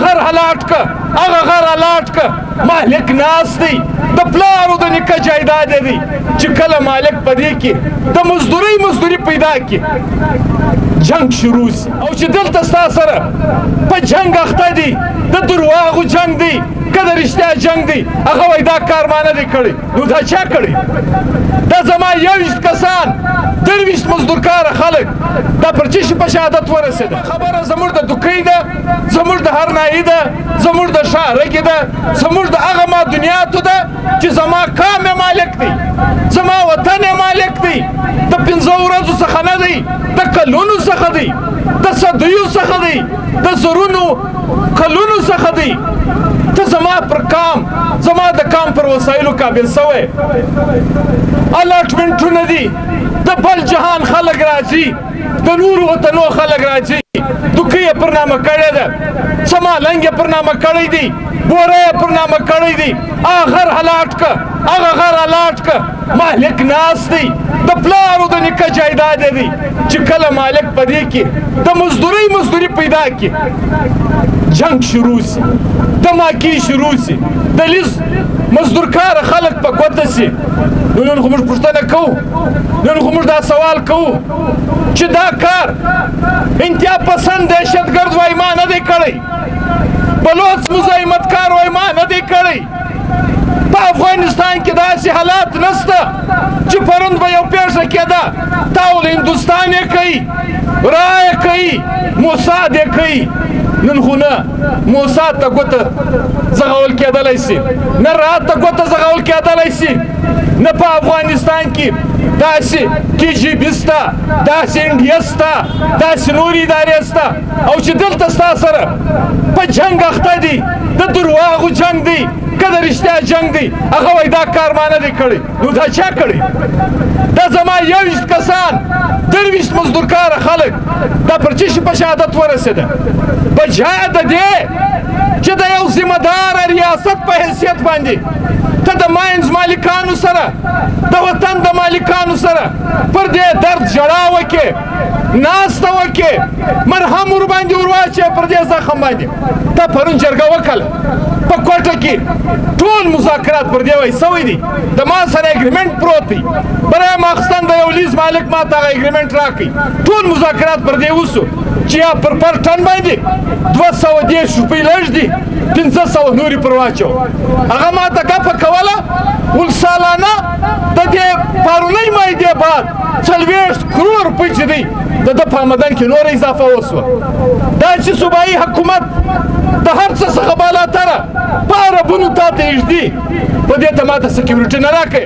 غر هلاټ که هغه غر هلاټ که مالک ناست دی د پلارو د نیکه جایداد دی چې کله مالک په دې کې د مزدوري پیدا کړي جنگ شروع سي او چې دلته ستا سره په جنگ اخته دي د درواغو جنگ دی که د رښتیا جنگ دی هغه وایي دا کار ما نه دی کړی نو دا چا کړی دا زما 21 کسان 23 مزدورکاره خلک دا پر چی شي په شهادت ورسېده خبره زموږ د دوکۍ ده زموږ د هرنایي ده زموږ د شارګې ده زموږ د هغه معدنیاتو ده چې زما قام یې مالک دی زما وطن یې مالک دی د 15 ورځو څخه نه دی د کلونو څخه دی د صدیو څخه دی د زرونو کلونو څخه دی ته زما پر قام زما د قام پر وسایلو قابل سوی الاټمنټونه دي د بل جهان خلک راځي د نورو وطنو خلک راځي دوکۍ یې پر نامه کړې ده سمالنګ یې پر نامه کړی دی بوره یې پر نامه کړی دی هغه غر هلاټ که هغه غر هلاټ که مالک ناست دی د پلارو د نیکه جایداد دی چې کله مالک په دې کې د مزدوري پیدا کړي جنگ شروع سي دماکي شروع سي د لیز مزدورکاره خلک په ګوته سي نو نن خو موږ پوښتنه کوو نن خو موږ دا سوال کوو چې دا کار انتها پسند دهشتګرد وایي ما نه دی کړی بلوڅ مزاحمتکار وایي ما نه دی کړی په افغانستان کې داسې حالات نشته چې پرون به یو پیښه کېده تاول هندوستان یې کوي رایه کوي موساد یې کوي نن خو نه موساد ته ګوته زغول کېدلی سي نه رات ته ګوته زغول کېدلی سي نه په افغانستان کې داسې KGB سته داسې انډیا سته داسې نورې ادارې سته او چې دلته ستا سره په جنګ اخته دي د درواغو جنګ دی که د رښتیا جنګ دی هغه وایي دا کار ما نه دی کړی نو دا چا کړی دا زما 21 کسان 23 مزدورکاره خلک دا پر چی شي په شهادت ورسېده بجای د دې چې د یو ذمه داره ریاست په حیثیت باندې ته د ماینز مالکانو سره د وطن د مالکانو سره پر دې درد ژړا وکړې ناسته وکړې مرهم ورباندې ورواچې پر دې زخم باندې ته پرون جرګه وکړه په کوټه کې ټول مذاکرات پر دې وایي سوی دي د ما سره اګریمنټ پروت دی برای ماخستان د یو لیز مالک ما ته هغه اګریمنټ راکړي ټول مذاکرات پر دې وسو چې یا پر ټن باندې 210 روپۍ لږ دي 1500 نورې پر واچو هغه ما ته ګپه کوله ولسالانه د دې پارونۍ معاهدې بعد 40 کروړ روپۍ چې دی د ده په آمدن کې نوره اضافه وسوه دا چې صوبایي حکومت د هر څه څخه بالاتره په عربونو تا ته ایږدي په دې ته ما ته سکیورټي نه راکوي